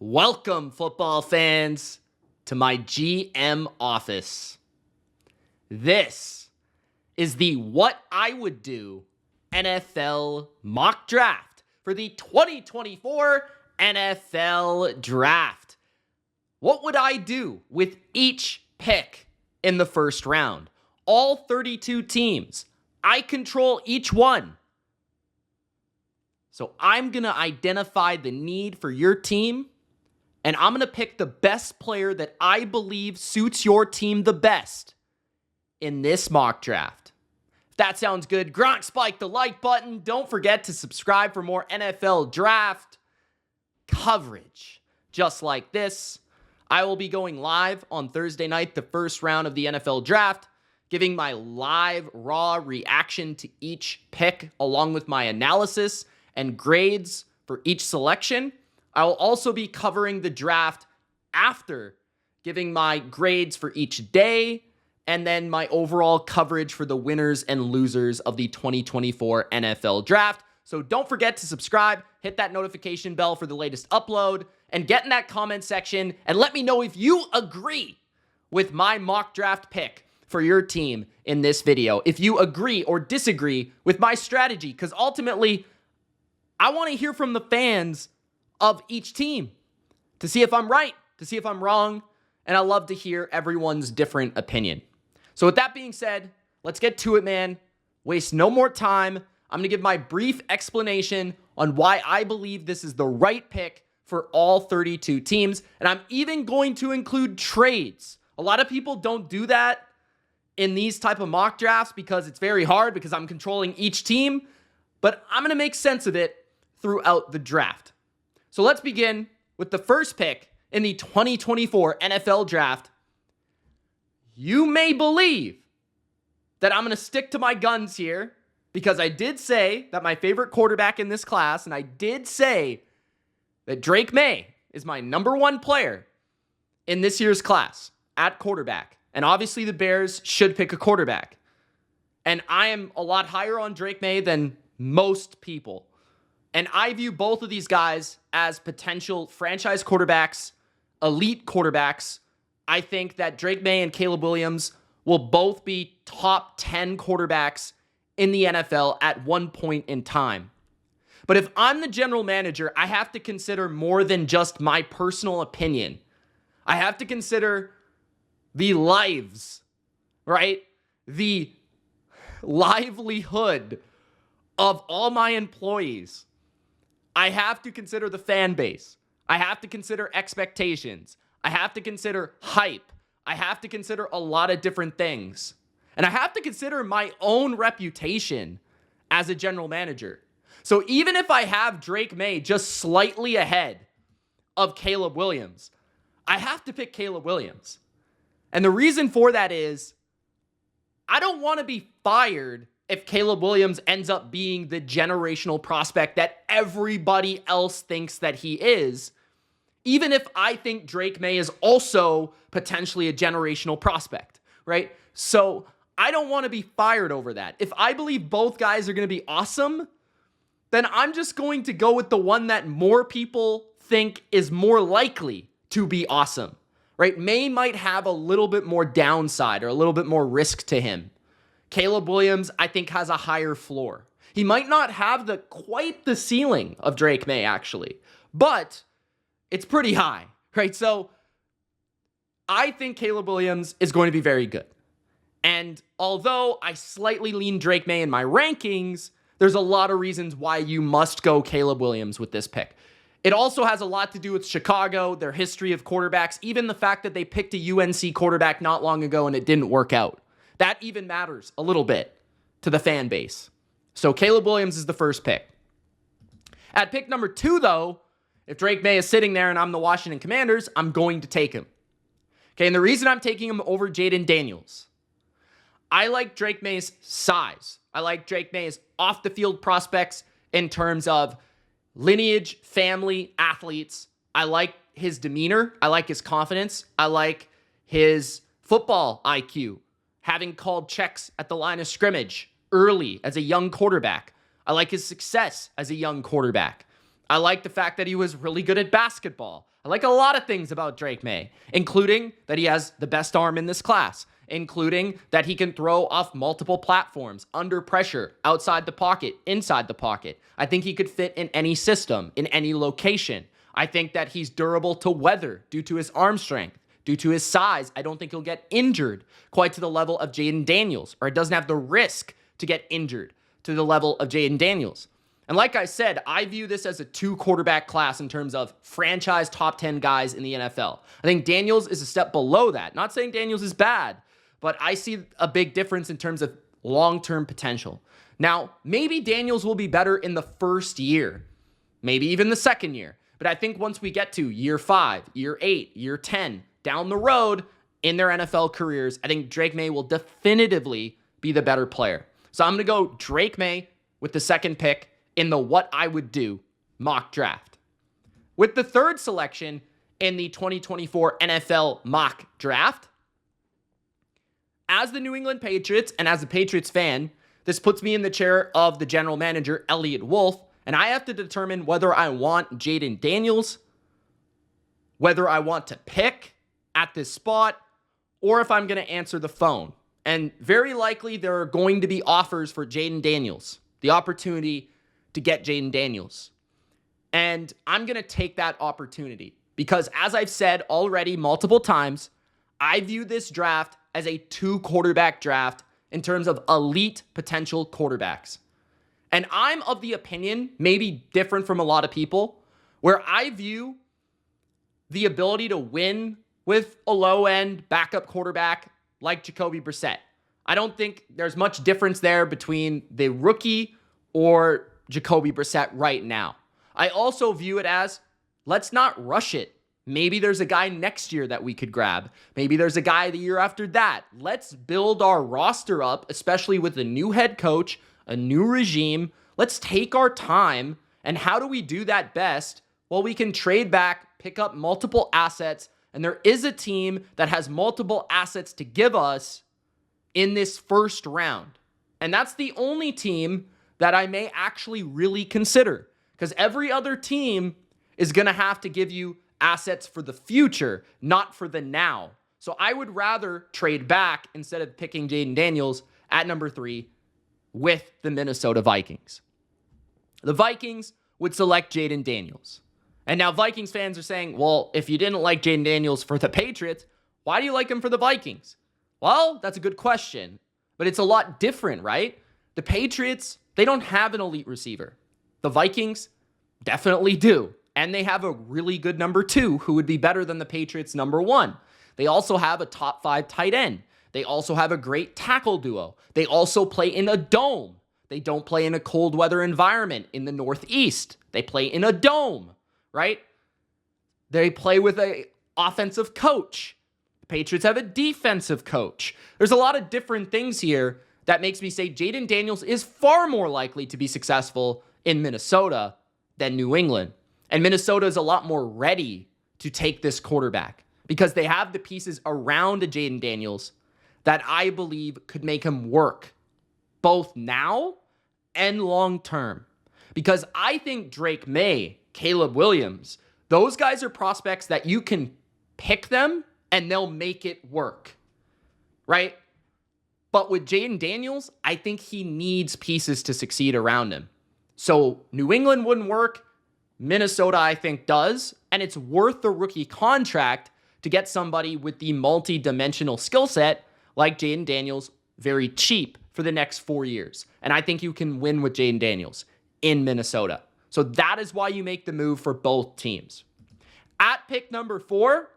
Welcome, football fans, to my GM office. This is the What I Would Do NFL mock draft for the 2024 NFL Draft. What would I do with each pick in the first round? All 32 teams. I control each one. So I'm going to identify the need for your team, and I'm going to pick the best player that I believe suits your team the best in this mock draft. If that sounds good, Gronk spike the like button. Don't forget to subscribe for more NFL draft coverage just like this. I will be going live on Thursday night, the first round of the NFL draft, giving my live, raw reaction to each pick along with my analysis and grades for each selection. I will also be covering the draft after, giving my grades for each day, and then my overall coverage for the winners and losers of the 2024 NFL Draft. So don't forget to subscribe, hit that notification bell for the latest upload, and get in that comment section and let me know if you agree with my mock draft pick for your team in this video. If you agree or disagree with my strategy, because ultimately, I want to hear from the fans of each team to see if I'm right, to see if I'm wrong, and I love to hear everyone's different opinion. So with that being said, let's get to it, man. Waste no more time. I'm going to give my brief explanation on why I believe this is the right pick for all 32 teams, and I'm even going to include trades. A lot of people don't do that in these type of mock drafts because it's very hard because I'm controlling each team, but I'm going to make sense of it throughout the draft. So let's begin with the first pick in the 2024 NFL Draft. You may believe that I'm going to stick to my guns here because I did say that my favorite quarterback in this class, and I did say that Drake May is my number one player in this year's class at quarterback. And obviously the Bears should pick a quarterback. And I am a lot higher on Drake May than most people. And I view both of these guys as potential franchise quarterbacks, elite quarterbacks. I think that Drake May and Caleb Williams will both be top 10 quarterbacks in the NFL at one point in time. But if I'm the general manager, I have to consider more than just my personal opinion. I have to consider the lives, right? The livelihood of all my employees. I have to consider the fan base. I have to consider expectations. I have to consider hype. I have to consider a lot of different things. And I have to consider my own reputation as a general manager. So even if I have Drake May just slightly ahead of Caleb Williams, I have to pick Caleb Williams. And the reason for that is I don't want to be fired if Caleb Williams ends up being the generational prospect that everybody else thinks that he is, even if I think Drake May is also potentially a generational prospect, right? So I don't want to be fired over that. If I believe both guys are going to be awesome, then I'm just going to go with the one that more people think is more likely to be awesome, right? May might have a little bit more downside or a little bit more risk to him. Caleb Williams, I think, has a higher floor. He might not have quite the ceiling of Drake May, actually, but it's pretty high, right? So I think Caleb Williams is going to be very good. And although I slightly lean Drake May in my rankings, there's a lot of reasons why you must go Caleb Williams with this pick. It also has a lot to do with Chicago, their history of quarterbacks, even the fact that they picked a UNC quarterback not long ago and it didn't work out. That even matters a little bit to the fan base. So Caleb Williams is the first pick. At pick number 2, though, if Drake May is sitting there and I'm the Washington Commanders, I'm going to take him. Okay, and the reason I'm taking him over Jaden Daniels, I like Drake May's size. I like Drake May's off-the-field prospects in terms of lineage, family, athletes. I like his demeanor. I like his confidence. I like his football IQ. Having called checks at the line of scrimmage early as a young quarterback. I like his success as a young quarterback. I like the fact that he was really good at basketball. I like a lot of things about Drake May, including that he has the best arm in this class, including that he can throw off multiple platforms, under pressure, outside the pocket, inside the pocket. I think he could fit in any system, in any location. I think that he's durable to weather due to his arm strength, due to his size. I don't think he'll get injured quite to the level of Jaden Daniels, or it doesn't have the risk to get injured to the level of Jaden Daniels. And like I said, I view this as a 2-quarterback class in terms of franchise top 10 guys in the NFL. I think Daniels is a step below that. Not saying Daniels is bad, but I see a big difference in terms of long-term potential. Now, maybe Daniels will be better in the first year, maybe even the second year. But I think once we get to year 5, year 8, year 10, down the road in their NFL careers, I think Drake May will definitively be the better player. So I'm going to go Drake May with the second pick in the what I would do mock draft. With the third selection in the 2024 NFL mock draft, as the New England Patriots and as a Patriots fan, this puts me in the chair of the general manager, Elliott Wolf, and I have to determine whether I want Jaden Daniels, whether I want to pick at this spot, or if I'm going to answer the phone. And very likely there are going to be offers for Jaden Daniels, the opportunity to get Jaden Daniels. And I'm going to take that opportunity because, as I've said already multiple times, I view this draft as a 2-quarterback draft in terms of elite potential quarterbacks. And I'm of the opinion, maybe different from a lot of people, where I view the ability to win with a low-end backup quarterback like Jacoby Brissett. I don't think there's much difference there between the rookie or Jacoby Brissett right now. I also view it as, let's not rush it. Maybe there's a guy next year that we could grab. Maybe there's a guy the year after that. Let's build our roster up, especially with a new head coach, a new regime. Let's take our time. And how do we do that best? Well, we can trade back, pick up multiple assets, and there is a team that has multiple assets to give us in this first round. And that's the only team that I may actually really consider, because every other team is going to have to give you assets for the future, not for the now. So I would rather trade back instead of picking Jaden Daniels at number 3 with the Minnesota Vikings. The Vikings would select Jaden Daniels. And now Vikings fans are saying, well, if you didn't like Jaden Daniels for the Patriots, why do you like him for the Vikings? Well, that's a good question, but it's a lot different, right? The Patriots, they don't have an elite receiver. The Vikings definitely do. And they have a really good number 2 who would be better than the Patriots' number 1. They also have a top 5 tight end. They also have a great tackle duo. They also play in a dome. They don't play in a cold weather environment in the Northeast. They play in a dome, right? They play with an offensive coach. The Patriots have a defensive coach. There's a lot of different things here that makes me say Jaden Daniels is far more likely to be successful in Minnesota than New England. And Minnesota is a lot more ready to take this quarterback because they have the pieces around Jaden Daniels that I believe could make him work both now and long term. Because I think Drake May, Caleb Williams, those guys are prospects that you can pick them and they'll make it work, right? But with Jaden Daniels, I think he needs pieces to succeed around him. So New England wouldn't work. Minnesota, I think, does. And it's worth the rookie contract to get somebody with the multi-dimensional skill set like Jaden Daniels very cheap for the next 4 years. And I think you can win with Jaden Daniels in Minnesota. So that is why you make the move for both teams. At pick number 4,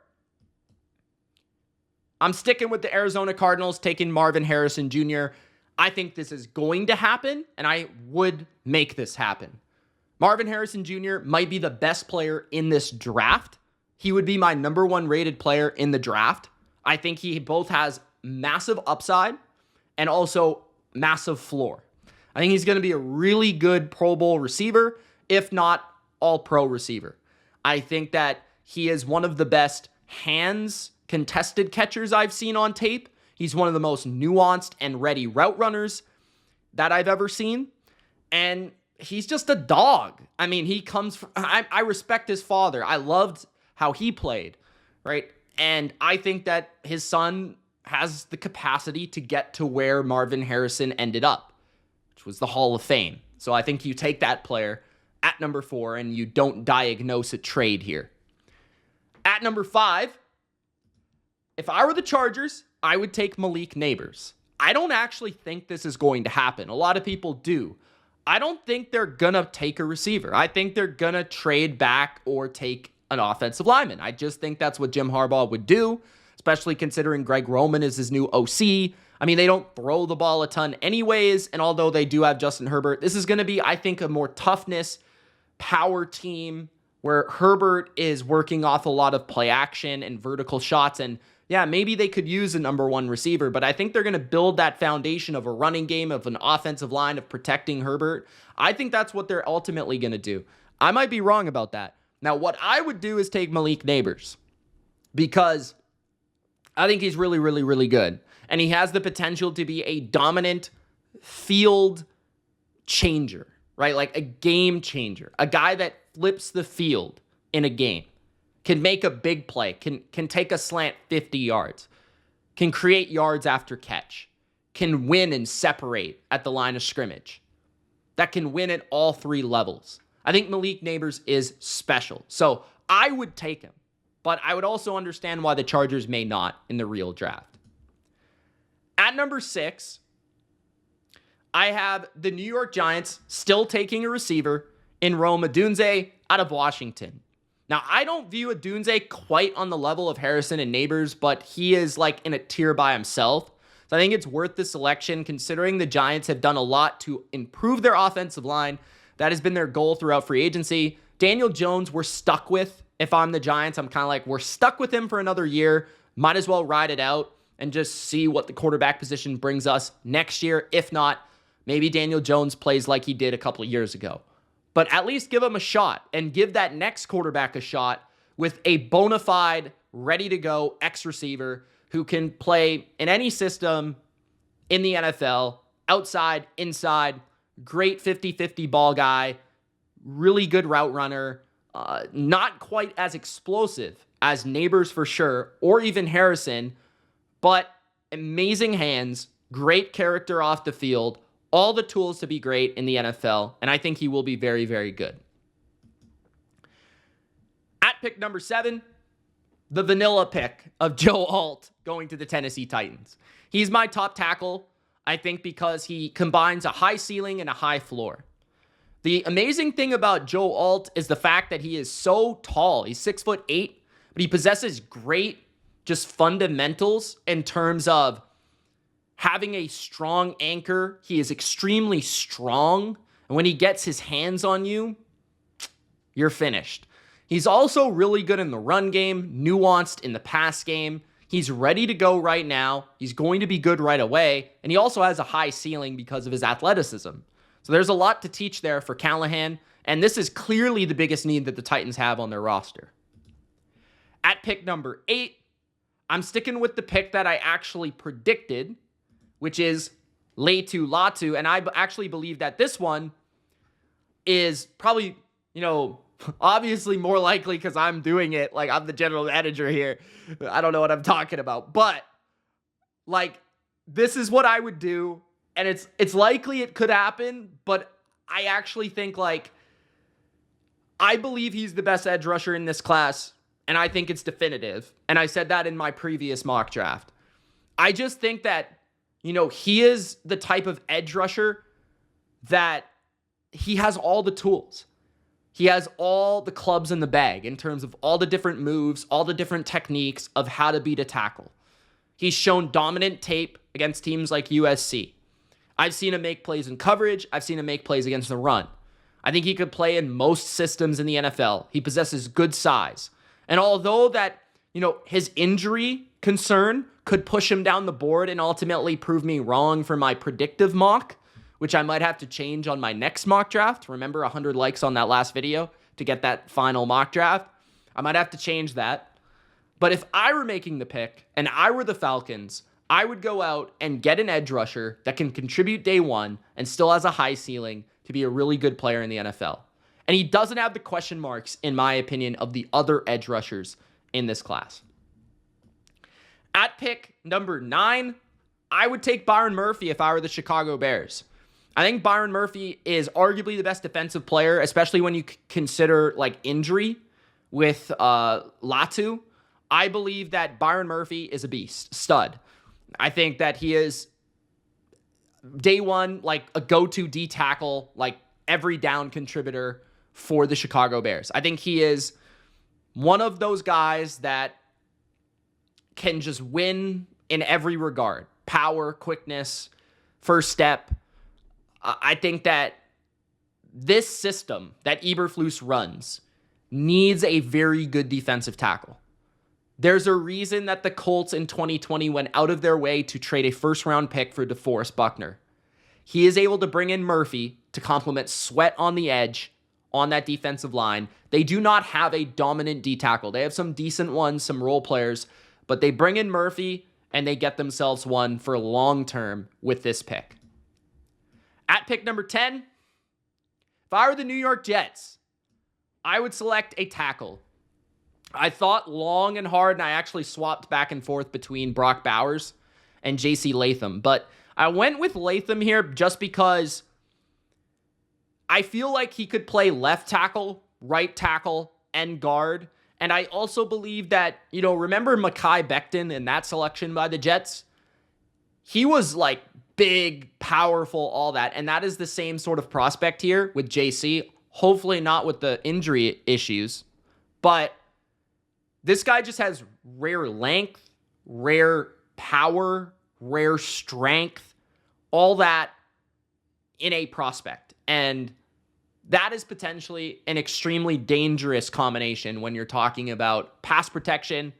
I'm sticking with the Arizona Cardinals, taking Marvin Harrison Jr. I think this is going to happen, and I would make this happen. Marvin Harrison Jr. might be the best player in this draft. He would be my number 1 rated player in the draft. I think he both has massive upside and also massive floor. I think he's going to be a really good Pro Bowl receiver, if not all-pro receiver. I think that he is one of the best hands contested catchers I've seen on tape. He's one of the most nuanced and ready route runners that I've ever seen. And he's just a dog. I mean, he comes from, I respect his father. I loved how he played, right? And I think that his son has the capacity to get to where Marvin Harrison ended up, which was the Hall of Fame. So I think you take that player at number 4 and you don't diagnose a trade here. At number 5, if I were the Chargers, I would take Malik Neighbors. I don't actually think this is going to happen. A lot of people do. I don't think they're going to take a receiver. I think they're going to trade back or take an offensive lineman. I just think that's what Jim Harbaugh would do, especially considering Greg Roman is his new OC. I mean, they don't throw the ball a ton anyways, and although they do have Justin Herbert, this is going to be, I think, a more toughness, power team where Herbert is working off a lot of play action and vertical shots, and yeah, maybe they could use a number 1 receiver, but I think they're going to build that foundation of a running game, of an offensive line, of protecting Herbert. I think that's what they're ultimately going to do. I might be wrong about that. Now, what I would do is take Malik Neighbors because I think he's really, really, really good. And he has the potential to be a dominant field changer, right? Like a game changer, a guy that flips the field in a game. Can make a big play, can take a slant 50 yards, can create yards after catch, can win and separate at the line of scrimmage, that can win at all 3 levels. I think Malik Neighbors is special. So I would take him, but I would also understand why the Chargers may not in the real draft. At number 6, I have the New York Giants still taking a receiver in Rome Odunze out of Washington. Now, I don't view Odunze quite on the level of Harrison and Neighbors, but he is like in a tier by himself. So I think it's worth the selection considering the Giants have done a lot to improve their offensive line. That has been their goal throughout free agency. Daniel Jones, we're stuck with. If I'm the Giants, I'm kind of like, we're stuck with him for another year. Might as well ride it out and just see what the quarterback position brings us next year. If not, maybe Daniel Jones plays like he did a couple of years ago. But at least give him a shot and give that next quarterback a shot with a bona fide, ready-to-go ex-receiver who can play in any system in the NFL, outside, inside, great 50-50 ball guy, really good route runner, not quite as explosive as Neighbors for sure, or even Harrison, but amazing hands, great character off the field, all the tools to be great in the NFL, and I think he will be very, very good. At pick number 7, the vanilla pick of Joe Alt going to the Tennessee Titans. He's my top tackle, I think, because he combines a high ceiling and a high floor. The amazing thing about Joe Alt is the fact that he is so tall. He's 6'8", but he possesses great just fundamentals in terms of having a strong anchor. He is extremely strong. And when he gets his hands on you, you're finished. He's also really good in the run game, nuanced in the pass game. He's ready to go right now. He's going to be good right away. And he also has a high ceiling because of his athleticism. So there's a lot to teach there for Callahan. And this is clearly the biggest need that the Titans have on their roster. At pick number 8, I'm sticking with the pick that I actually predicted, which is Laitu Latu. And I actually believe that this one is probably, obviously more likely because I'm doing it. Like, I'm the general manager here. I don't know what I'm talking about. But, this is what I would do. And it's likely it could happen. But I actually think, I believe he's the best edge rusher in this class. And I think it's definitive. And I said that in my previous mock draft. I just think that he is the type of edge rusher that he has all the tools. He has all the clubs in the bag in terms of all the different moves, all the different techniques of how to beat a tackle. He's shown dominant tape against teams like USC. I've seen him make plays in coverage. I've seen him make plays against the run. I think he could play in most systems in the NFL. He possesses good size. And although that, his injury concern could push him down the board and ultimately prove me wrong for my predictive mock, which I might have to change on my next mock draft. Remember, 100 likes on that last video to get that final mock draft. I might have to change that. But if I were making the pick and I were the Falcons, I would go out and get an edge rusher that can contribute day one and still has a high ceiling to be a really good player in the NFL. And he doesn't have the question marks, in my opinion, of the other edge rushers in this class. At pick number 9, I would take Byron Murphy if I were the Chicago Bears. I think Byron Murphy is arguably the best defensive player, especially when you consider like injury with Latu. I believe that Byron Murphy is a beast, stud. I think that he is day one, like a go-to D tackle, like every down contributor for the Chicago Bears. I think he is one of those guys that can just win in every regard. Power, quickness, first step. I think that this system that Eberflus runs needs a very good defensive tackle. There's a reason that the Colts in 2020 went out of their way to trade a first-round pick for DeForest Buckner. He is able to bring in Murphy to complement Sweat on the edge on that defensive line. They do not have a dominant D tackle. They have some decent ones, some role players, but they bring in Murphy and they get themselves one for long term with this pick. At pick number 10, if I were the New York Jets, I would select a tackle. I thought long and hard, and I actually swapped back and forth between Brock Bowers and J.C. Latham, but I went with Latham here just because I feel like he could play left tackle, right tackle, and guard. And I also believe that, remember Mekhi Becton in that selection by the Jets? He was like big, powerful, all that. And that is the same sort of prospect here with JC. Hopefully not with the injury issues. But this guy just has rare length, rare power, rare strength, all that in a prospect. And that is potentially an extremely dangerous combination when you're talking about pass protection.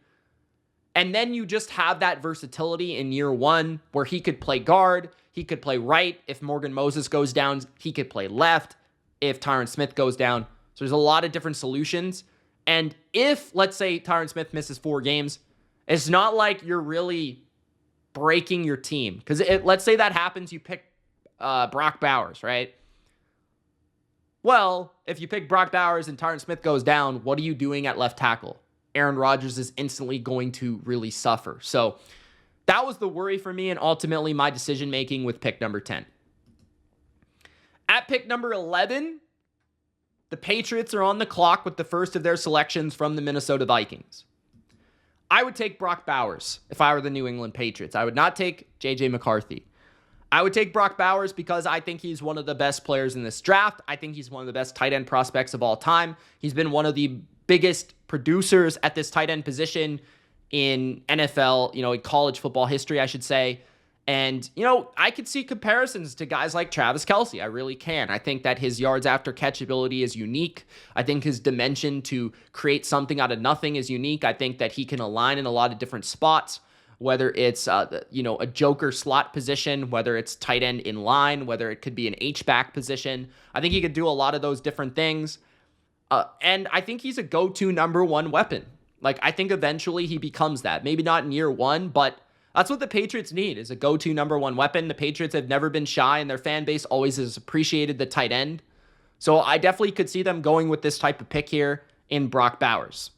And then you just have that versatility in year one where he could play guard, he could play right. If Morgan Moses goes down, he could play left if Tyron Smith goes down. So there's a lot of different solutions. And if, let's say, Tyron Smith misses 4 games, it's not like you're really breaking your team. Because let's say that happens, you pick Brock Bowers, right? Well, if you pick Brock Bowers and Tyron Smith goes down, what are you doing at left tackle? Aaron Rodgers is instantly going to really suffer. So that was the worry for me and ultimately my decision-making with pick number 10. At pick number 11, the Patriots are on the clock with the first of their selections from the Minnesota Vikings. I would take Brock Bowers if I were the New England Patriots. I would not take J.J. McCarthy. I would take Brock Bowers because I think he's one of the best players in this draft. I think he's one of the best tight end prospects of all time. He's been one of the biggest producers at this tight end position in NFL, in college football history, I should say. And, I could see comparisons to guys like Travis Kelce. I really can. I think that his yards after catch ability is unique. I think his dimension to create something out of nothing is unique. I think that he can align in a lot of different spots, whether it's, a joker slot position, whether it's tight end in line, whether it could be an H-back position. I think he could do a lot of those different things. And I think he's a go-to number one weapon. Like, I think eventually he becomes that. Maybe not in year one, but that's what the Patriots need, is a go-to number one weapon. The Patriots have never been shy, and their fan base always has appreciated the tight end. So I definitely could see them going with this type of pick here in Brock Bowers.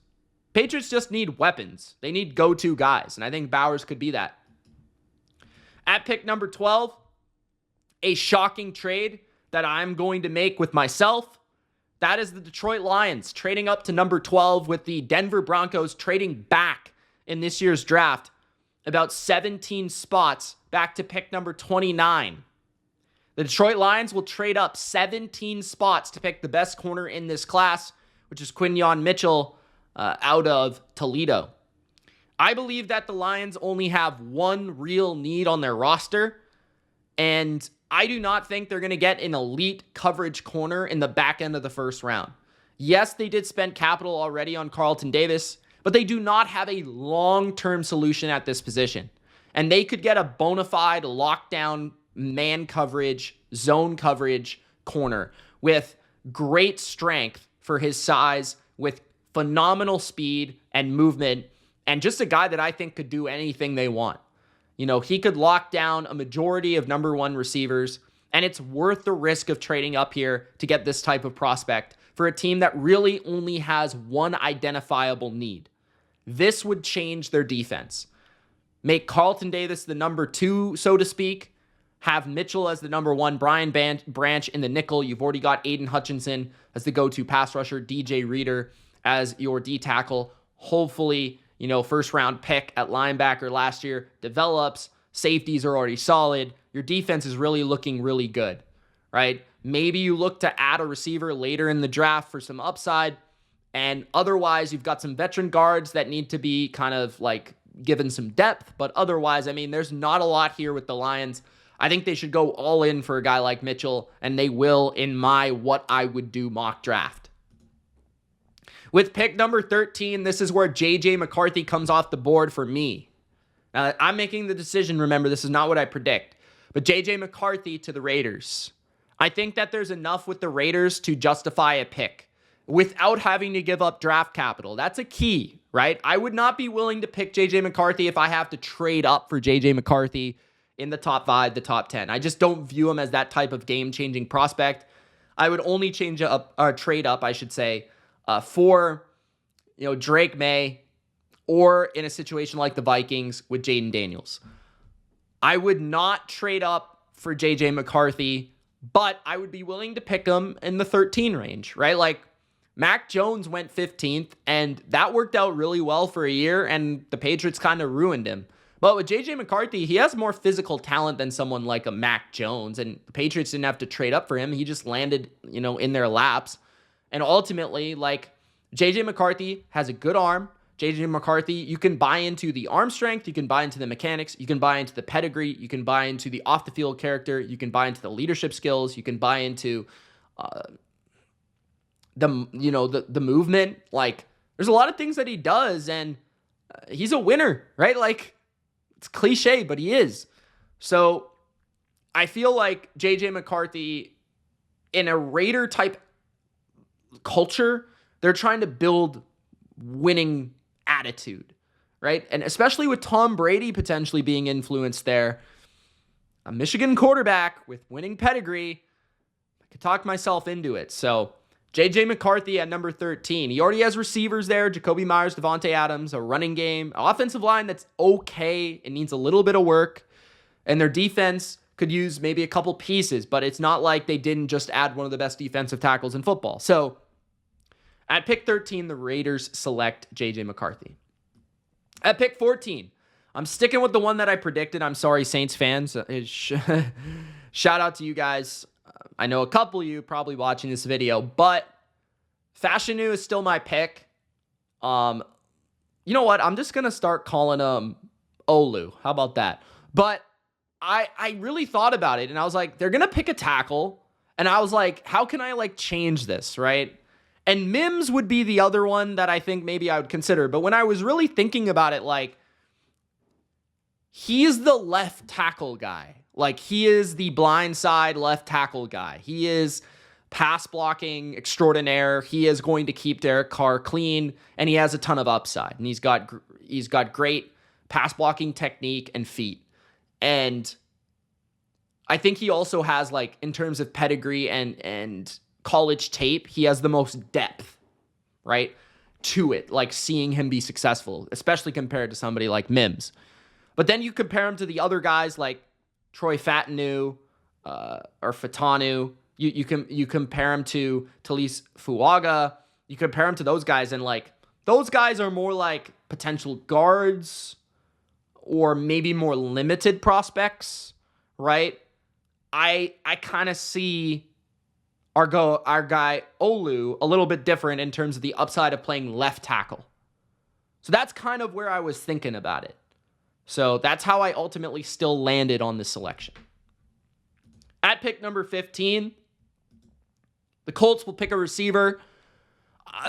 Patriots just need weapons. They need go-to guys, and I think Bowers could be that. At pick number 12, a shocking trade that I'm going to make with myself. That is the Detroit Lions trading up to number 12 with the Denver Broncos trading back in this year's draft about 17 spots back to pick number 29. The Detroit Lions will trade up 17 spots to pick the best corner in this class, which is Quinyon Mitchell out of Toledo. I believe that the Lions only have one real need on their roster, and I do not think they're going to get an elite coverage corner in the back end of the first round. Yes, they did spend capital already on Carlton Davis, but they do not have a long-term solution at this position. And they could get a bona fide lockdown man coverage, zone coverage corner with great strength for his size, with phenomenal speed and movement, and just a guy that I think could do anything they want. He could lock down a majority of number one receivers, And it's worth the risk of trading up here to get this type of prospect for a team that really only has one identifiable need. This would change their defense. Make Carlton Davis the number 2, so to speak. Have Mitchell as the number 1. Brian Branch in the nickel. You've already got Aiden Hutchinson as the go-to pass rusher. DJ Reader as your D-tackle. Hopefully, first round pick at linebacker last year develops. Safeties are already solid. Your defense is really looking really good, right? Maybe you look to add a receiver later in the draft for some upside. And otherwise, you've got some veteran guards that need to be kind of like given some depth. But otherwise, there's not a lot here with the Lions. I think they should go all in for a guy like Mitchell, and they will in my what I would do mock draft. With pick number 13, this is where J.J. McCarthy comes off the board for me. Now, I'm making the decision. Remember, this is not what I predict. But J.J. McCarthy to the Raiders. I think that there's enough with the Raiders to justify a pick without having to give up draft capital. That's a key, right? I would not be willing to pick J.J. McCarthy if I have to trade up for J.J. McCarthy in the top 5, the top 10. I just don't view him as that type of game-changing prospect. I would only trade up, I should say, for Drake May, or in a situation like the Vikings with Jaden Daniels. I would not trade up for J.J. McCarthy, but I would be willing to pick him in the 13 range, right? Like, Mac Jones went 15th, and that worked out really well for a year, and the Patriots kind of ruined him. But with J.J. McCarthy, he has more physical talent than someone like a Mac Jones, and the Patriots didn't have to trade up for him. He just landed, in their laps. And ultimately, J.J. McCarthy has a good arm. J.J. McCarthy, you can buy into the arm strength, you can buy into the mechanics, you can buy into the pedigree, you can buy into the off-the-field character, you can buy into the leadership skills, you can buy into the movement. There's a lot of things that he does, and he's a winner, right? It's cliche, but he is. So I feel like J.J. McCarthy, in a Raider-type culture, they're trying to build winning attitude, right? And especially with Tom Brady potentially being influenced there, a Michigan quarterback with winning pedigree, I could talk myself into it. So J.J. McCarthy at number 13. He already has receivers there, Jacoby Myers, Devontae Adams, a running game, an offensive line that's okay. It needs a little bit of work. And their defense could use maybe a couple pieces, but it's not like they didn't just add one of the best defensive tackles in football. So at pick 13, the Raiders select J.J. McCarthy. At pick 14, I'm sticking with the one that I predicted. I'm sorry, Saints fans. Shout out to you guys. I know a couple of you probably watching this video, but Fashanu is still my pick. You know what? I'm just going to start calling him Olu. How about that? But I really thought about it, and I was like, they're going to pick a tackle. And I was like, how can I change this, right? And Mims would be the other one that I think maybe I would consider. But when I was really thinking about it, he is the left tackle guy. He is the blindside left tackle guy. He is pass blocking extraordinaire. He is going to keep Derek Carr clean, and he has a ton of upside. And he's got great pass blocking technique and feet. And I think he also has, in terms of pedigree and college tape, he has the most depth, right, to it, seeing him be successful, especially compared to somebody like Mims. But then you compare him to the other guys like Troy Fatanu or Fatanu. You compare him to Talise Fuaga. You compare him to those guys, and those guys are more potential guards or maybe more limited prospects, right? I kind of see our guy Olu a little bit different in terms of the upside of playing left tackle. So that's kind of where I was thinking about it. So that's how I ultimately still landed on this selection. At pick number 15, the Colts will pick a receiver.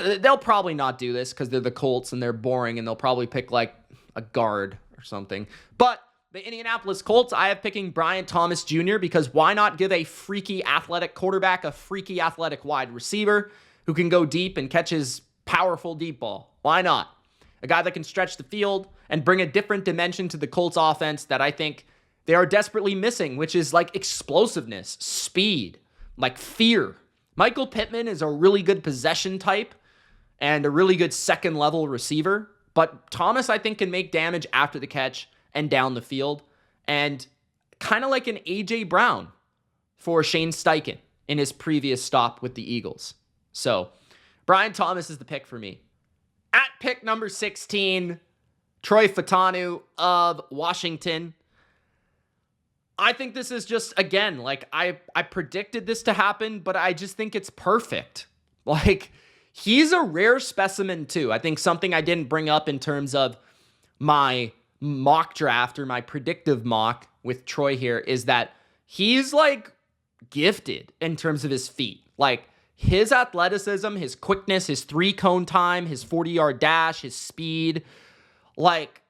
They'll probably not do this because they're the Colts and they're boring, and they'll probably pick a guard or something. But the Indianapolis Colts, I have picking Brian Thomas Jr. because why not give a freaky athletic quarterback a freaky athletic wide receiver who can go deep and catch his powerful deep ball? Why not? A guy that can stretch the field and bring a different dimension to the Colts offense that I think they are desperately missing, which is like explosiveness, speed, like fear. Michael Pittman is a really good possession type and a really good second level receiver, but Thomas, I think, can make damage after the catch and down the field, and kind of like an A.J. Brown for Shane Steichen in his previous stop with the Eagles. So Brian Thomas is the pick for me. At pick number 16, Troy Fautanu of Washington. I think this is just, again, like I predicted this to happen, but I just think it's perfect. Like, he's a rare specimen too. I think something I didn't bring up in terms of my mock draft or my predictive mock with Troy here is that he's like gifted in terms of his feet. Like, his athleticism, his quickness, his 3-cone time, his 40-yard dash, his speed, like,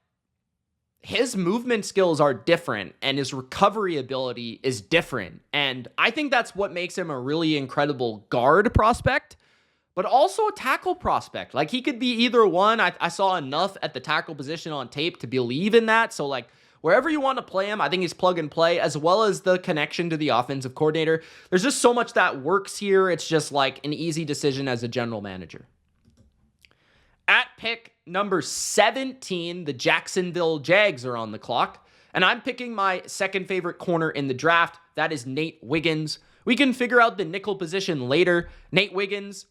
his movement skills are different and his recovery ability is different. And I think that's what makes him a really incredible guard prospect, but also a tackle prospect. Like, he could be either one. I saw enough at the tackle position on tape to believe in that. So, like, wherever you want to play him, I think he's plug and play, as well as the connection to the offensive coordinator. There's just so much that works here. It's just like an easy decision as a general manager. At pick number 17, the Jacksonville Jags are on the clock, and I'm picking my second favorite corner in the draft. That is Nate Wiggins. We can figure out the nickel position later. Nate Wiggins,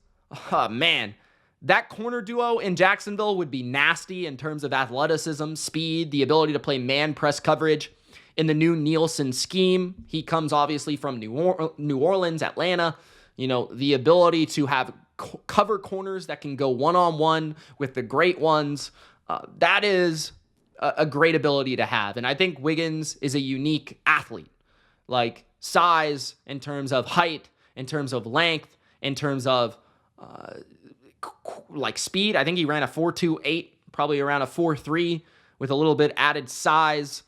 oh man, that corner duo in Jacksonville would be nasty in terms of athleticism, speed, the ability to play man press coverage in the new Nielsen scheme. He comes obviously from New Orleans, Atlanta. You know, the ability to have cover corners that can go one-on-one with the great ones. That is a great ability to have. And I think Wiggins is a unique athlete. Like, size in terms of height, in terms of length, in terms of like speed. I think he ran a 4.28, probably around a 4.3 with a little bit added size.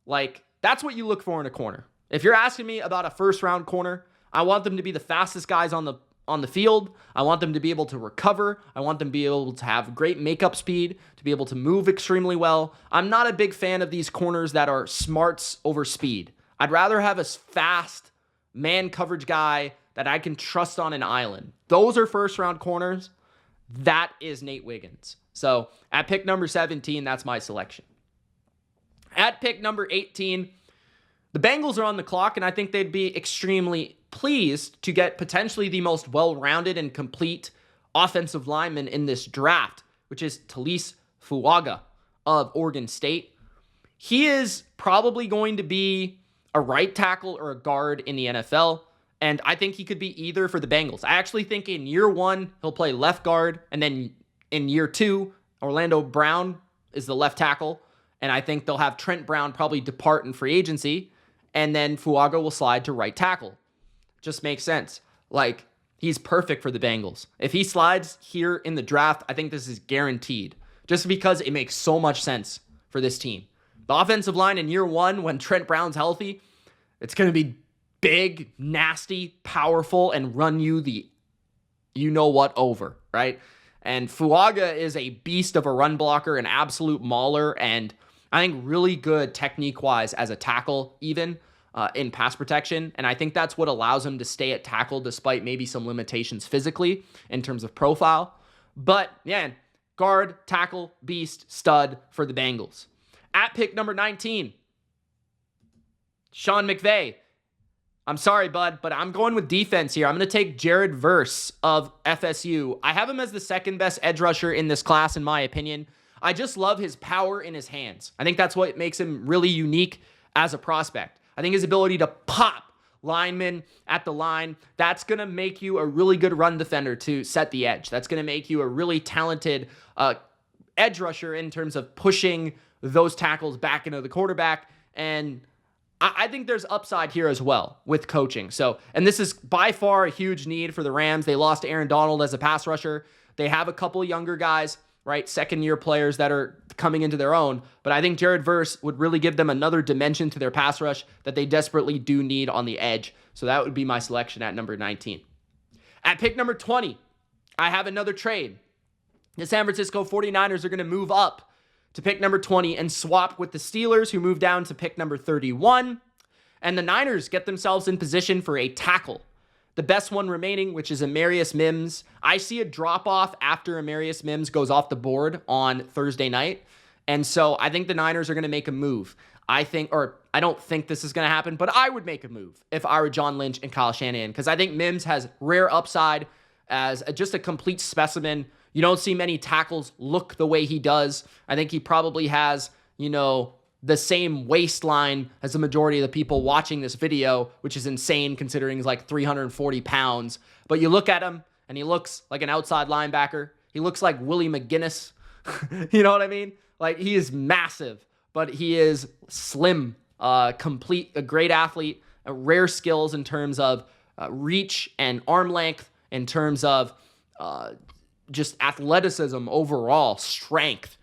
Like, that's what you look for in a corner. If you're asking me about a first-round corner, I want them to be the fastest guys on the field. I want them to be able to recover. I want them to be able to have great makeup speed, to be able to move extremely well. I'm not a big fan of these corners that are smarts over speed. I'd rather have a fast man coverage guy that I can trust on an island. Those are first-round corners. That is Nate Wiggins. So at pick number 17, that's my selection. At pick number 18, the Bengals are on the clock, and I think they'd be extremely pleased to get potentially the most well-rounded and complete offensive lineman in this draft, which is Talise Fuaga of Oregon State. He is probably going to be a right tackle or a guard in the NFL, and I think he could be either for the Bengals. I actually think in year one, he'll play left guard, and then in year two, Orlando Brown is the left tackle, and I think they'll have Trent Brown probably depart in free agency, and then Fuaga will slide to right tackle. Just makes sense. Like, he's perfect for the Bengals. If he slides here in the draft, I think this is guaranteed, just because it makes so much sense for this team. The offensive line in year one, when Trent Brown's healthy, it's going to be big, nasty, powerful, and run you the you-know-what over, right? And Fuaga is a beast of a run blocker, an absolute mauler, and I think really good technique-wise as a tackle even in pass protection. And I think that's what allows him to stay at tackle despite maybe some limitations physically in terms of profile. But, man, guard, tackle, beast, stud for the Bengals. At pick number 19, Sean McVay. I'm sorry, bud, but I'm going with defense here. I'm going to take Jared Verse of FSU. I have him as the second best edge rusher in this class, in my opinion. I just love his power in his hands. I think that's what makes him really unique as a prospect. I think his ability to pop linemen at the line, that's going to make you a really good run defender to set the edge. That's going to make you a really talented edge rusher in terms of pushing those tackles back into the quarterback. And I think there's upside here as well with coaching. So, and this is by far a huge need for the Rams. They lost Aaron Donald as a pass rusher. They have a couple younger guys, right? Second-year players that are coming into their own. But I think Jared Verse would really give them another dimension to their pass rush that they desperately do need on the edge. So that would be my selection at number 19. At pick number 20, I have another trade. The San Francisco 49ers are going to move up to pick number 20 and swap with the Steelers, who move down to pick number 31. And the Niners get themselves in position for a tackle. The best one remaining, which is Amarius Mims. I see a drop-off after Amarius Mims goes off the board on Thursday night. And so I think the Niners are going to make a move. I don't think this is going to happen, but I would make a move if I were John Lynch and Kyle Shanahan, because I think Mims has rare upside as just a complete specimen. You don't see many tackles look the way he does. I think he probably has, the same waistline as the majority of the people watching this video, which is insane considering he's like 340 pounds. But you look at him, and he looks like an outside linebacker. He looks like Willie McGinnis. You know what I mean? Like, he is massive, but he is slim, a great athlete, rare skills in terms of reach and arm length, in terms of just athleticism overall, strength.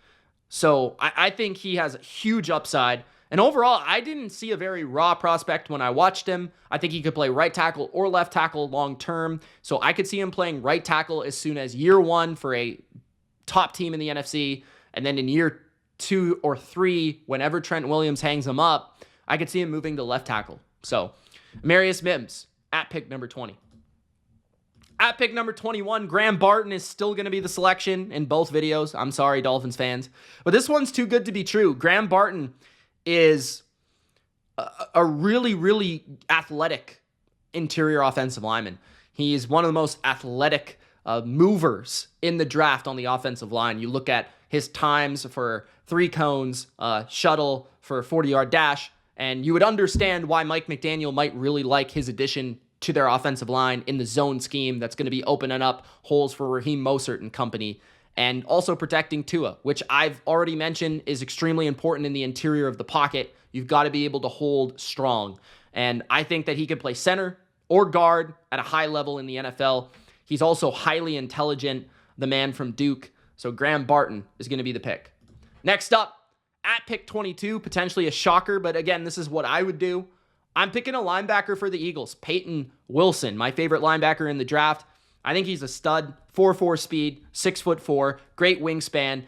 So I think he has a huge upside. And overall, I didn't see a very raw prospect when I watched him. I think he could play right tackle or left tackle long term. So I could see him playing right tackle as soon as year one for a top team in the NFC. And then in year 2 or 3, whenever Trent Williams hangs him up, I could see him moving to left tackle. So Amarius Mims at pick number 20. At pick number 21, Graham Barton is still going to be the selection in both videos. I'm sorry, Dolphins fans. But this one's too good to be true. Graham Barton is a really, really athletic interior offensive lineman. He's one of the most athletic movers in the draft on the offensive line. You look at his times for 3 cones, shuttle for a 40-yard dash, and you would understand why Mike McDaniel might really like his addition to their offensive line in the zone scheme that's going to be opening up holes for Raheem Mostert and company, and also protecting Tua, which I've already mentioned is extremely important in the interior of the pocket. You've got to be able to hold strong. And I think that he could play center or guard at a high level in the NFL. He's also highly intelligent, the man from Duke. So Graham Barton is going to be the pick. Next up, at pick 22, potentially a shocker, but again, this is what I would do. I'm picking a linebacker for the Eagles, Peyton Wilson, my favorite linebacker in the draft. I think he's a stud, 4.4 speed, 6'4", great wingspan,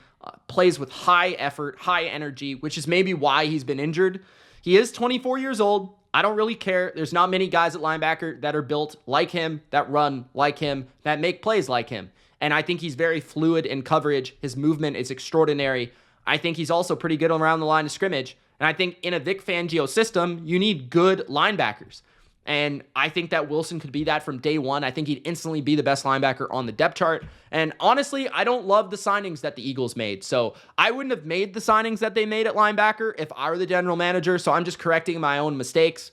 plays with high effort, high energy, which is maybe why he's been injured. He is 24 years old. I don't really care. There's not many guys at linebacker that are built like him, that run like him, that make plays like him. And I think he's very fluid in coverage. His movement is extraordinary. I think he's also pretty good around the line of scrimmage. And I think in a Vic Fangio system, you need good linebackers. And I think that Wilson could be that from day one. I think he'd instantly be the best linebacker on the depth chart. And honestly, I don't love the signings that the Eagles made. So I wouldn't have made the signings that they made at linebacker if I were the general manager. So I'm just correcting my own mistakes.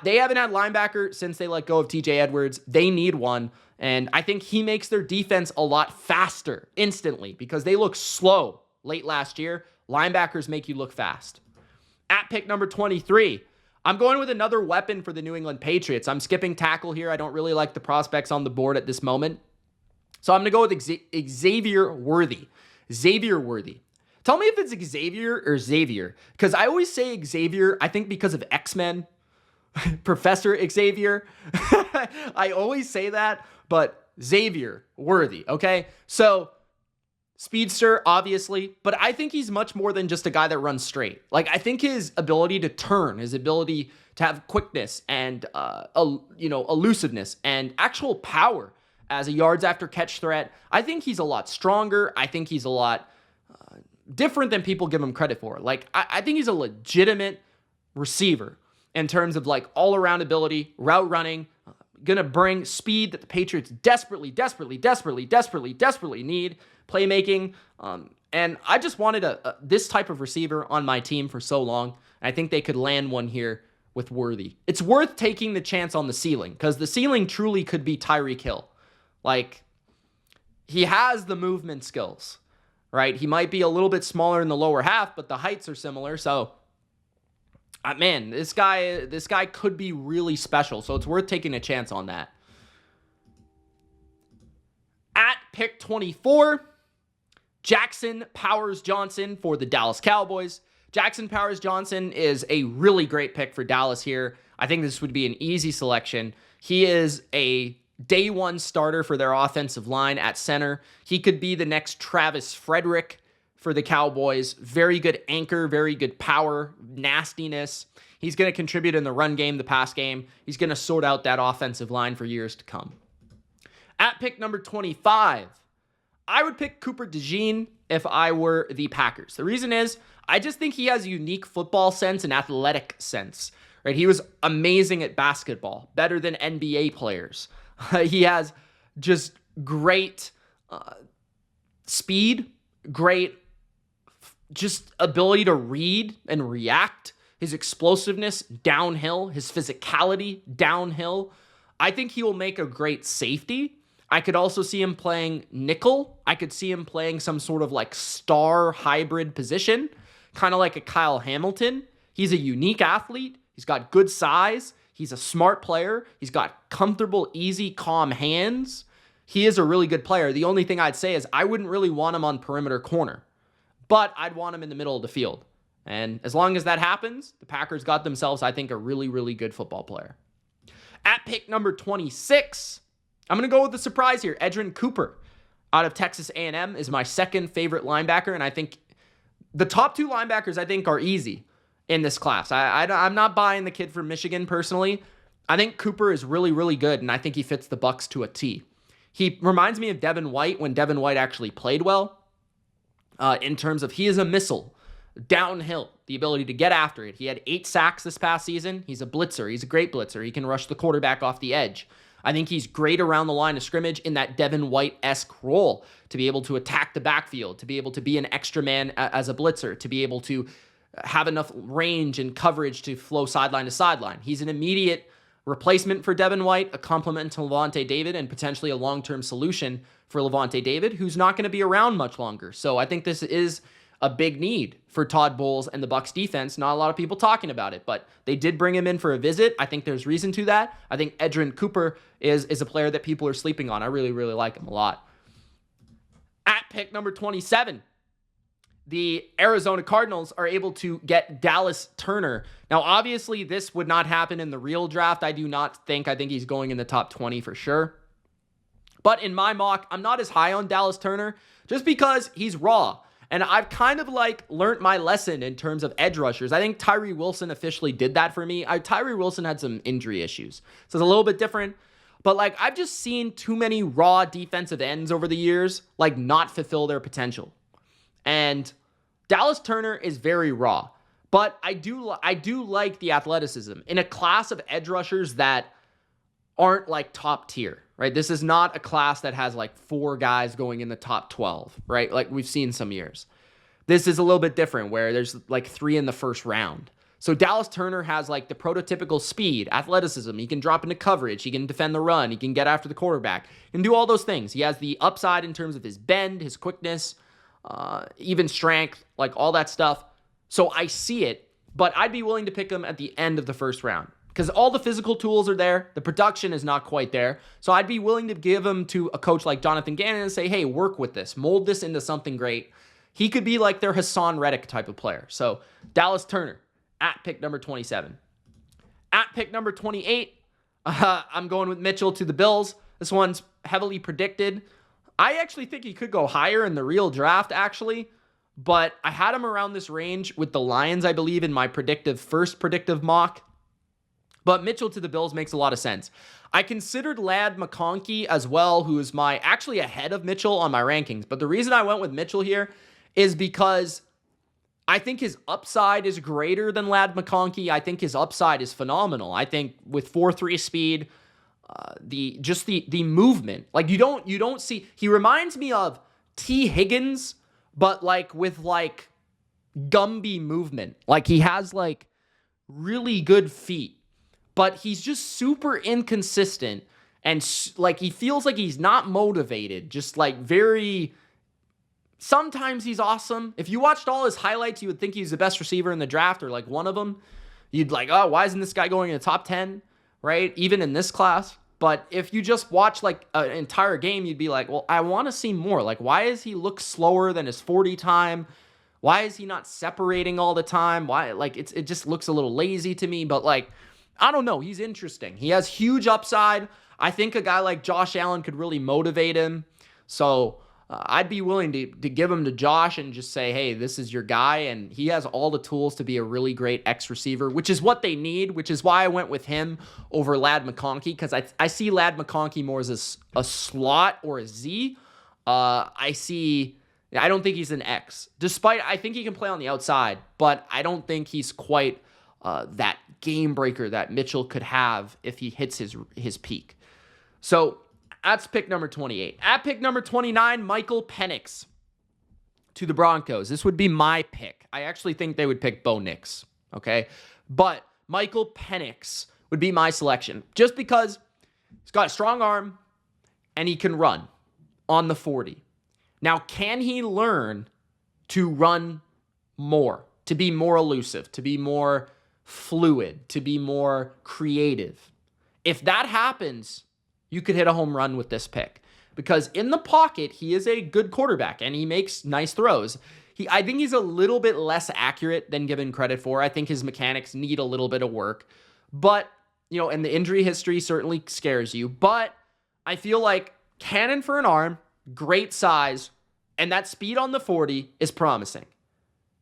They haven't had linebacker since they let go of TJ Edwards. They need one. And I think he makes their defense a lot faster instantly because they look slow late last year. Linebackers make you look fast. At pick number 23, I'm going with another weapon for the New England Patriots. I'm skipping tackle here. I don't really like the prospects on the board at this moment. So I'm going to go with Xavier Worthy. Xavier Worthy. Tell me if it's Xavier or Xavier, because I always say Xavier, I think because of X-Men. Professor Xavier. I always say that, but Xavier Worthy, okay? So speedster, obviously, but I think he's much more than just a guy that runs straight. Like, I think his ability to turn, his ability to have quickness and, elusiveness and actual power as a yards after catch threat, I think he's a lot stronger. I think he's a lot different than people give him credit for. Like, I think he's a legitimate receiver in terms of, like, all-around ability, route running, gonna bring speed that the Patriots desperately need, playmaking, and I just wanted this type of receiver on my team for so long. I think they could land one here with Worthy. It's worth taking the chance on the ceiling, because the ceiling truly could be Tyreek Hill. Like, he has the movement skills, right? He might be a little bit smaller in the lower half, but the heights are similar, so man, this guy could be really special, so it's worth taking a chance on that. At pick 24, Jackson Powers Johnson for the Dallas Cowboys. Jackson Powers Johnson is a really great pick for Dallas here. I think this would be an easy selection. He is a day one starter for their offensive line at center. He could be the next Travis Frederick for the Cowboys. Very good anchor, very good power, nastiness. He's going to contribute in the run game, the pass game. He's going to sort out that offensive line for years to come. At pick number 25, I would pick Cooper DeJean if I were the Packers. The reason is, I just think he has unique football sense and athletic sense. Right? He was amazing at basketball, better than NBA players. He has just great speed, great just ability to read and react. His explosiveness downhill, his physicality downhill. I think he will make a great safety. I could also see him playing nickel. I could see him playing some sort of like star hybrid position, kind of like a Kyle Hamilton. He's a unique athlete. He's got good size. He's a smart player. He's got comfortable, easy, calm hands. He is a really good player. The only thing I'd say is I wouldn't really want him on perimeter corner, but I'd want him in the middle of the field. And as long as that happens, the Packers got themselves, I think, a really, really good football player. At pick number 26, I'm going to go with the surprise here. Edgerrin Cooper out of Texas A&M is my second favorite linebacker, and I think the top two linebackers, I think, are easy in this class. I'm not buying the kid from Michigan personally. I think Cooper is really, really good, and I think he fits the Bucs to a T. He reminds me of Devin White when Devin White actually played well in terms of he is a missile. Downhill, the ability to get after it. He had 8 sacks this past season. He's a blitzer. He's a great blitzer. He can rush the quarterback off the edge. I think he's great around the line of scrimmage in that Devin White-esque role to be able to attack the backfield, to be able to be an extra man as a blitzer, to be able to have enough range and coverage to flow sideline to sideline. He's an immediate replacement for Devin White, a complement to Levante David, and potentially a long-term solution for Levante David, who's not going to be around much longer. So I think this is a big need for Todd Bowles and the Bucs defense. Not a lot of people talking about it, but they did bring him in for a visit. I think there's reason to that. I think Edgerrin Cooper is a player that people are sleeping on. I really, really like him a lot. At pick number 27, the Arizona Cardinals are able to get Dallas Turner. Now, obviously, this would not happen in the real draft. I think he's going in the top 20 for sure. But in my mock, I'm not as high on Dallas Turner just because he's raw. And I've kind of learned my lesson in terms of edge rushers. I think Tyree Wilson officially did that for me. Tyree Wilson had some injury issues, so it's a little bit different. But I've just seen too many raw defensive ends over the years not fulfill their potential. And Dallas Turner is very raw, but I do like the athleticism in a class of edge rushers that aren't top tier, right? This is not a class that has 4 guys going in the top 12, right? Like we've seen some years. This is a little bit different where there's 3 in the first round. So Dallas Turner has the prototypical speed, athleticism. He can drop into coverage. He can defend the run. He can get after the quarterback. He can do all those things. He has the upside in terms of his bend, his quickness, even strength, all that stuff. So I see it, but I'd be willing to pick him at the end of the first round. Because all the physical tools are there. The production is not quite there. So I'd be willing to give him to a coach like Jonathan Gannon and say, hey, work with this. Mold this into something great. He could be their Hassan Reddick type of player. So Dallas Turner at pick number 27. At pick number 28, I'm going with Mitchell to the Bills. This one's heavily predicted. I actually think he could go higher in the real draft, actually. But I had him around this range with the Lions, I believe, in my first predictive mock. But Mitchell to the Bills makes a lot of sense. I considered Ladd McConkey as well, who is actually ahead of Mitchell on my rankings. But the reason I went with Mitchell here is because I think his upside is greater than Ladd McConkey. I think his upside is phenomenal. I think with 4.3 speed, the movement, you don't see. He reminds me of T. Higgins, but with Gumby movement. He has really good feet. But he's just super inconsistent and he feels like he's not motivated. Just very, sometimes he's awesome. If you watched all his highlights, you would think he's the best receiver in the draft or one of them. You'd oh, why isn't this guy going in the top 10, right? Even in this class. But if you just watch an entire game, you'd be well, I want to see more. Why does he look slower than his 40 time? Why is he not separating all the time? Why, it just looks a little lazy to me, but I don't know. He's interesting. He has huge upside. I think a guy like Josh Allen could really motivate him. So I'd be willing to give him to Josh and just say, hey, this is your guy. And he has all the tools to be a really great X receiver, which is what they need, which is why I went with him over Ladd McConkey, because I see Ladd McConkey more as a slot or a Z. I don't think he's an X, despite I think he can play on the outside, but I don't think he's quite that game breaker that Mitchell could have if he hits his peak. So that's pick number 28. At pick number 29, Michael Penix to the Broncos. This would be my pick. I actually think they would pick Bo Nix, okay? But Michael Penix would be my selection just because he's got a strong arm and he can run on the 40. Now, can he learn to run more, to be more elusive, to be more fluid, to be more creative? If that happens, you could hit a home run with this pick, because in the pocket, he is a good quarterback and he makes nice throws. I think he's a little bit less accurate than given credit for. I think his mechanics need a little bit of work, but, and the injury history certainly scares you, but I feel like cannon for an arm, great size, and that speed on the 40 is promising.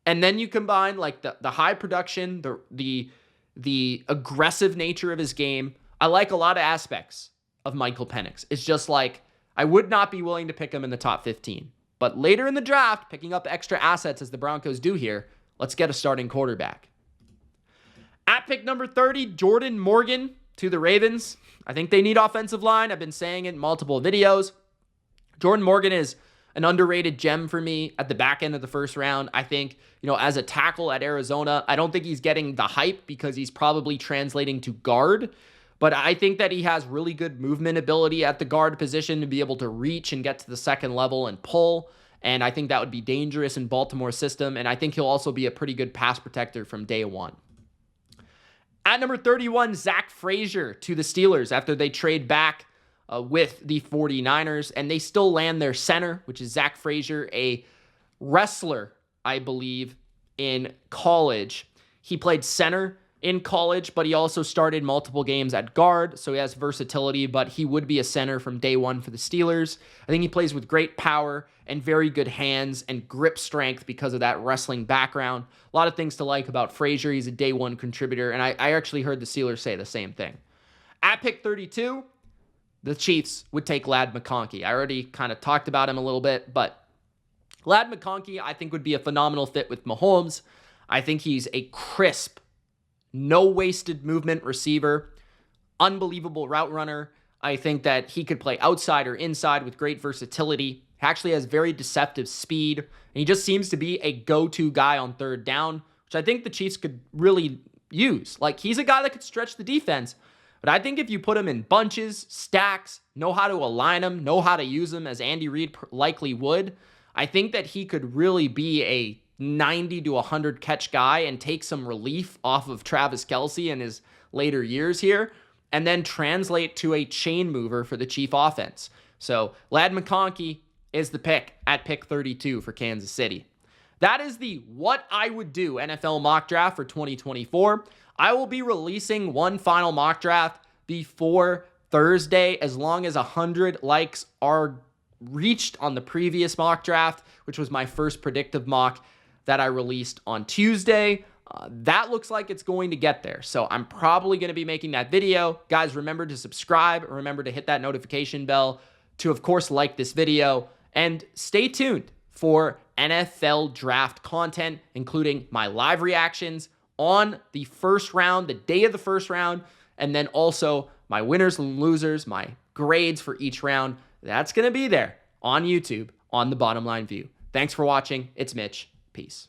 And then you combine like the high production, the aggressive nature of his game. I like a lot of aspects of Michael Penix. It's just like, I would not be willing to pick him in the top 15. But later in the draft, picking up extra assets as the Broncos do here, let's get a starting quarterback. At pick number 30, Jordan Morgan to the Ravens. I think they need offensive line. I've been saying it in multiple videos. Jordan Morgan is an underrated gem for me at the back end of the first round. I think, as a tackle at Arizona, I don't think he's getting the hype because he's probably translating to guard. But I think that he has really good movement ability at the guard position to be able to reach and get to the second level and pull. And I think that would be dangerous in Baltimore's system. And I think he'll also be a pretty good pass protector from day one. At number 31, Zach Frazier to the Steelers after they trade back with the 49ers. And they still land their center, which is Zach Frazier, a wrestler, I believe, in college. He played center in college, but he also started multiple games at guard, so he has versatility, but he would be a center from day one for the Steelers. I think he plays with great power and very good hands and grip strength because of that wrestling background. A lot of things to like about Frazier. He's a day one contributor, and I actually heard the Steelers say the same thing. At pick 32, the Chiefs would take Ladd McConkey. I already kind of talked about him a little bit, but Ladd McConkey, I think, would be a phenomenal fit with Mahomes. I think he's a crisp, no wasted movement receiver, unbelievable route runner. I think that he could play outside or inside with great versatility. He actually has very deceptive speed, and he just seems to be a go-to guy on third down, which I think the Chiefs could really use. Like, he's a guy that could stretch the defense, but I think if you put him in bunches, stacks, know how to align him, know how to use him as Andy Reid likely would, I think that he could really be a 90 to 100 catch guy and take some relief off of Travis Kelce in his later years here, and then translate to a chain mover for the Chief offense. So Ladd McConkey is the pick at pick 32 for Kansas City. That is the What I Would Do NFL mock draft for 2024. I will be releasing one final mock draft before Thursday, as long as 100 likes are reached on the previous mock draft, which was my first predictive mock that I released on Tuesday. That looks like it's going to get there. So I'm probably going to be making that video. Guys, remember to subscribe. Remember to hit that notification bell to, of course, like this video. And stay tuned for NFL draft content, including my live reactions on the first round, the day of the first round, and then also my winners and losers, my grades for each round. That's going to be there on YouTube on The Bottom Line View. Thanks for watching. It's Mitch. Peace.